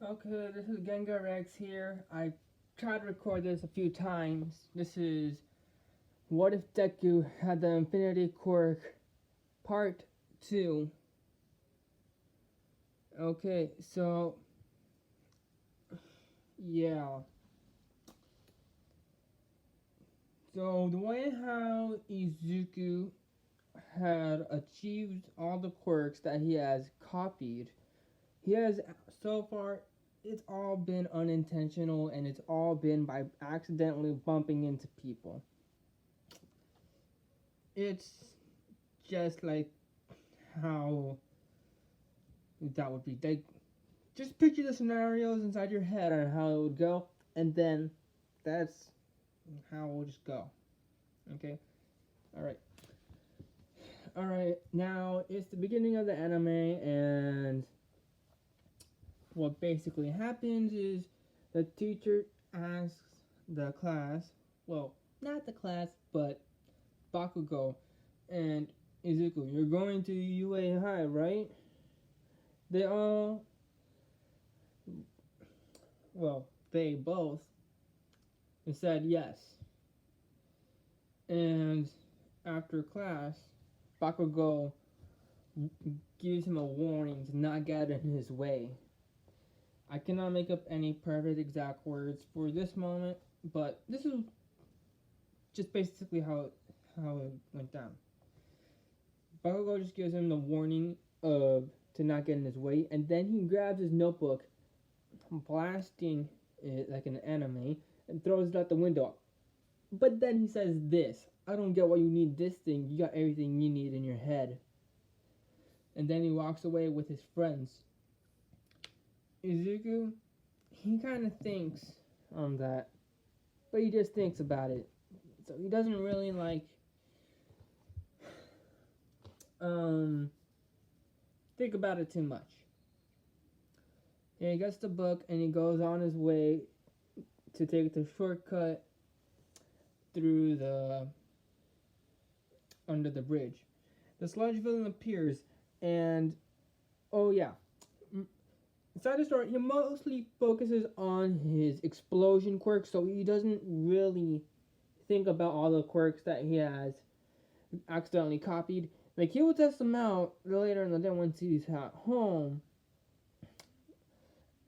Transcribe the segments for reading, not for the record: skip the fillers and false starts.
Okay, this is Gengar Rex here. I tried to record this a few times. This is What If Deku Had the Infinity Quirk Part 2. Okay, so yeah. So the way how Izuku had achieved all the quirks that he has copied, he has so far it's all been unintentional and it's all been by accidentally bumping into people. It's just like how that would be. Like, just picture the scenarios inside your head on how it would go, and then that's how it will just go. Okay? Alright. Alright, now it's the beginning of the anime, and what basically happens is the teacher asks the class, well, not the class, but Bakugo and Izuku, you're going to UA High, right? They all, well, they both said yes. And after class, Bakugo gives him a warning to not get in his way. I cannot make up any perfect exact words for this moment, but this is just basically how it went down. Bakugo just gives him the warning of to not get in his way, and then he grabs his notebook, blasting it like an anime, and throws it out the window. But then he says this, I don't get why you need this thing, you got everything you need in your head. And then he walks away with his friends. Izuku, he kind of thinks on that, but he just thinks about it. So he doesn't really think about it too much. And he gets the book and he goes on his way to take the shortcut through the under the bridge. The sludge villain appears, and oh yeah, inside the story he mostly focuses on his explosion quirk, so he doesn't really think about all the quirks that he has accidentally copied. Like, he will test them out later in the day once he's at home,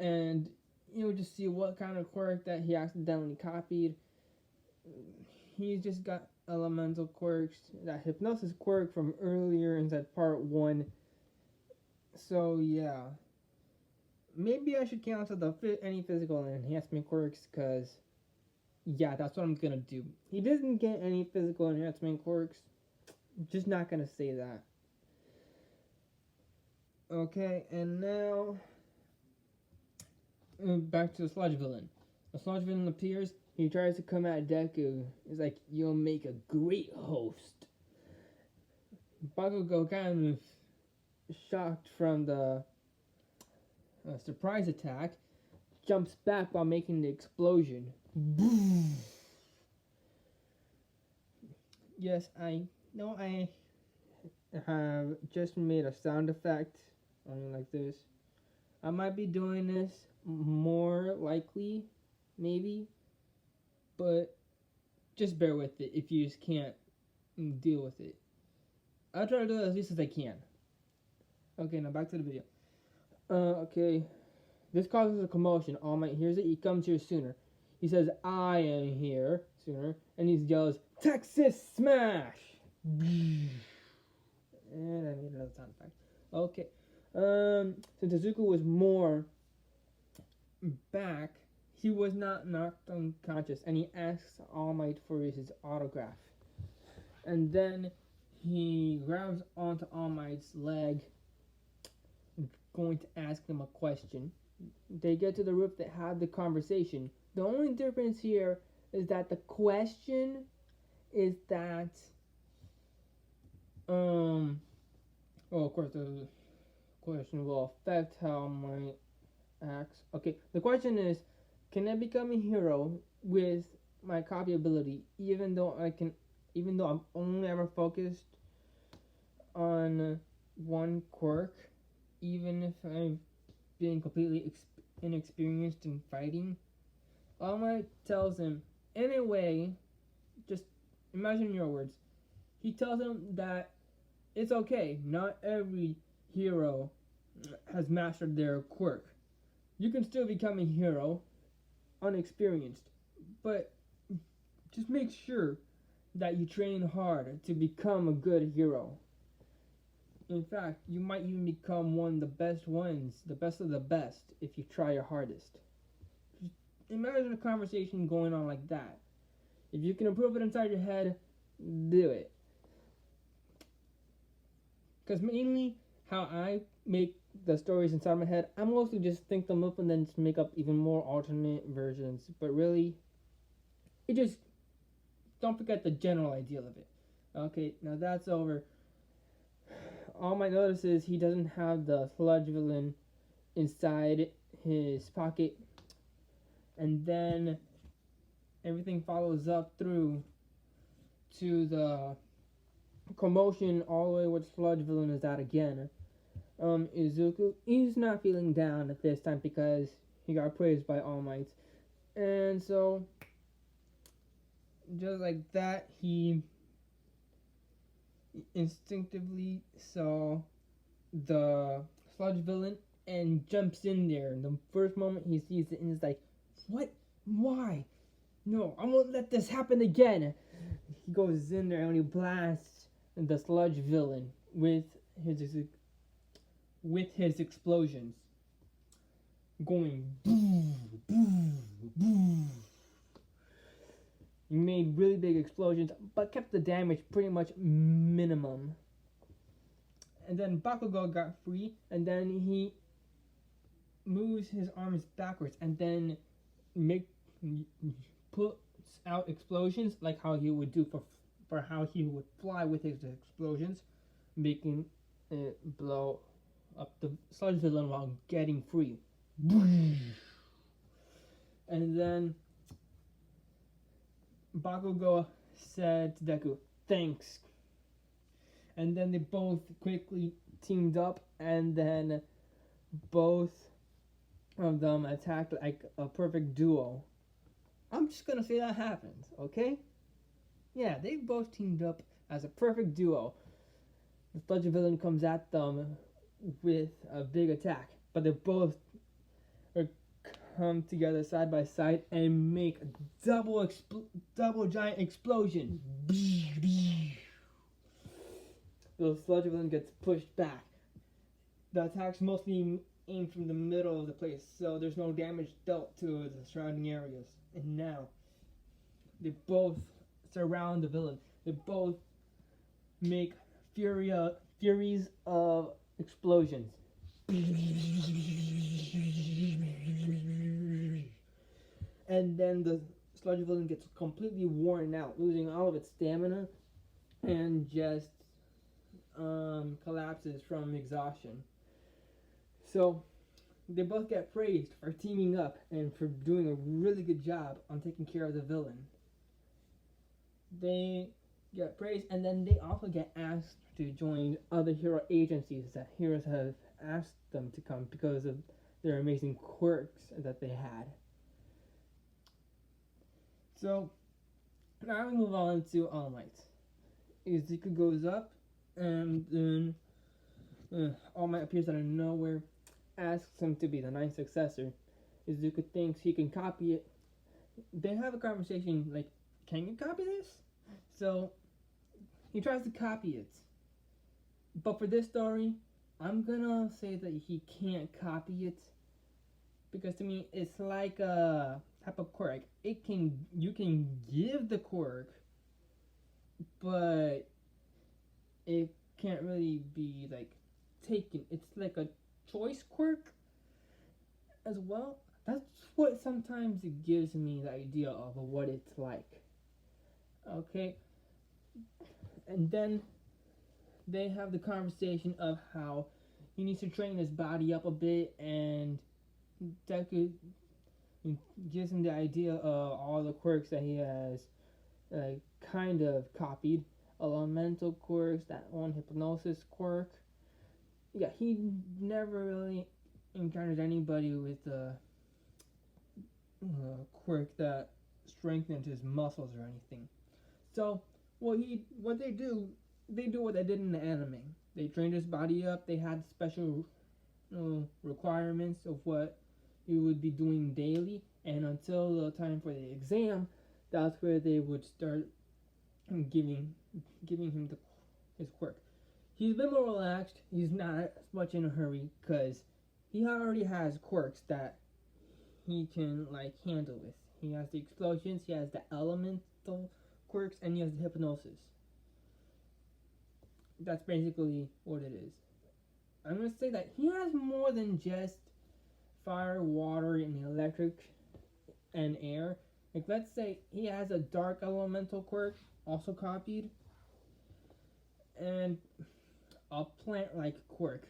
and you'll just see what kind of quirk that he accidentally copied. He's just got elemental quirks, that hypnosis quirk from earlier inside part 1. So yeah, maybe I should cancel any physical enhancement quirks, because yeah, that's what I'm gonna do. He doesn't get any physical enhancement quirks, just not gonna say that. Okay, and now back to the sludge villain. The sludge villain appears. He tries to come at Deku. He's like, "You'll make a great host." Bakugo, kind of shocked from the surprise attack, jumps back while making the explosion. Boom! Yes, I know I have just made a sound effect like this. I might be doing this more likely, maybe, but just bear with it if you just can't deal with it. I'll try to do it as least as I can. Okay, now back to the video. Okay. This causes a commotion. All Might hears it. He comes here sooner. He says, I am here sooner. And he yells, Texas Smash! And I need another sound effect. Okay. Since Izuku was more back, he was not knocked unconscious. And he asks All Might for his autograph. And then he grabs onto All Might's leg, going to ask him a question. They get to the roof, they have the conversation. The only difference here is that the question is that well, of course the question will affect how my acts. Okay, the question is, can I become a hero with my copy ability, even though I'm only ever focused on one quirk, even if I'm being completely inexperienced in fighting, All Might tells him, in a way, just imagine your words. He tells him that it's okay. Not every hero has mastered their quirk. You can still become a hero, unexperienced, but just make sure that you train hard to become a good hero. In fact, you might even become one of the best ones, the best of the best, if you try your hardest. Just imagine a conversation going on like that. If you can improve it inside your head, do it. Because mainly how I make the stories inside my head, I mostly just think them up and then just make up even more alternate versions. But really, it just, don't forget the general idea of it. Okay, now that's over. All Might notices he doesn't have the sludge villain inside his pocket, and then everything follows up through to the commotion all the way where the sludge villain is at again. Izuku, he's not feeling down at this time because he got praised by All Might, and so just like that, he instinctively saw the sludge villain and jumps in there. And the first moment he sees it, and he's like, "What? Why? No, I won't let this happen again." He goes in there and he blasts the sludge villain with his explosions, going boo boo boo. He made really big explosions, but kept the damage pretty much minimum. And then Bakugo got free, and then he moves his arms backwards, and then puts out explosions like how he would do for how he would fly with his explosions, making it blow up the sludge villain while getting free. And then Bakugo said to Deku, "Thanks." And then they both quickly teamed up, and then both of them attacked like a perfect duo. I'm just gonna say that happened, okay? Yeah, they both teamed up as a perfect duo. The sludge villain comes at them with a big attack, but they both come together side by side and make a double giant explosion. The sludge villain gets pushed back. The attack's mostly aimed from the middle of the place, so there's no damage dealt to the surrounding areas. And now they both surround the villain. They both make furies of explosions. And then the sludge villain gets completely worn out, losing all of its stamina, and just collapses from exhaustion. So they both get praised for teaming up and for doing a really good job on taking care of the villain. They get praised, and then they also get asked to join other hero agencies that heroes have asked them to come because of their amazing quirks that they had. So now we move on to All Might. Izuku goes up, and then All Might appears out of nowhere, asks him to be the ninth successor. Izuku thinks he can copy it. They have a conversation like, "Can you copy this?" So he tries to copy it. But for this story, I'm gonna say that he can't copy it, because to me it's like a type of quirk. You can give the quirk, but it can't really be like taken. It's like a choice quirk as well. That's what sometimes it gives me the idea of what it's like. Okay, and then they have the conversation of how he needs to train his body up a bit, and Deku gives him the idea of all the quirks that he has kind of copied. Elemental quirks, that one hypnosis quirk. Yeah, he never really encountered anybody with quirk that strengthens his muscles or anything. So what they do what they did in the anime. They trained his body up. They had special requirements of what he would be doing daily, and until the time for the exam, that's where they would start giving him his quirk. He's been more relaxed. He's not as much in a hurry because he already has quirks that he can like handle with. He has the explosions, he has the elemental quirks, and he has the hypnosis. That's basically what it is. I'm gonna say that he has more than just fire, water, and electric and air. Like let's say he has a dark elemental quirk, also copied, and a plant like quirk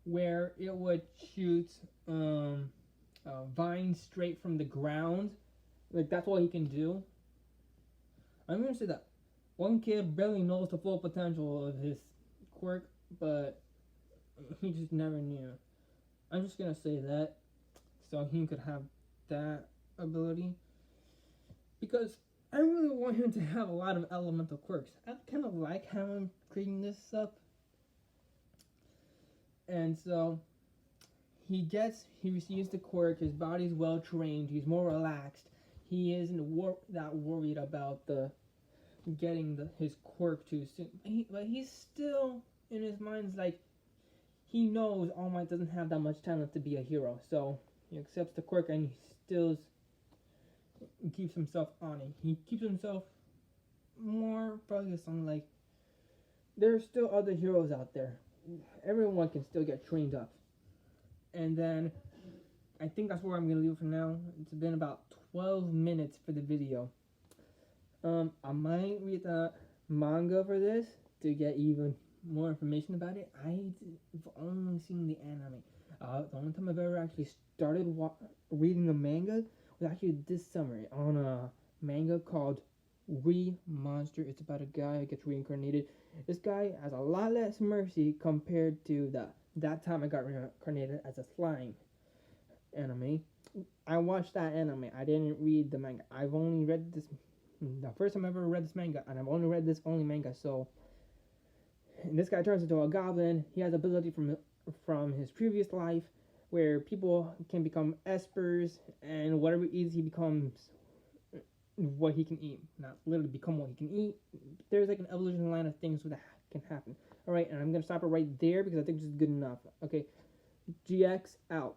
where it would shoot vines straight from the ground. Like that's what he can do. I'm gonna say that one kid barely knows the full potential of his quirk, but he just never knew. I'm just gonna say that so he could have that ability because I really want him to have a lot of elemental quirks. I kind of like how I'm creating this up, and so he receives the quirk. His body's well trained. He's more relaxed. He isn't that worried about getting his quirk too soon. But he's still in his mind's like he knows All Might doesn't have that much talent to be a hero, so he accepts the quirk and he still keeps himself on it. He keeps himself more focused on like there's still other heroes out there. Everyone can still get trained up. And then I think that's where I'm gonna leave it for now. It's been about 12 minutes for the video. I might read the manga for this to get even more information about it. I've only seen the anime. The only time I've ever actually started reading a manga was actually this summer on a manga called Monster. It's about a guy who gets reincarnated. This guy has a lot less mercy compared to that time I got reincarnated as a slime anime. I watched that anime. I didn't read the manga. I've only read this the first time I ever read this manga, and I've only read this only manga. So this guy turns into a goblin. He has ability from his previous life, where people can become espers, and whatever he eats, he becomes what he can eat. Not literally become what he can eat. There's like an evolution line of things that can happen. All right, and I'm gonna stop it right there because I think this is good enough. Okay, GX out.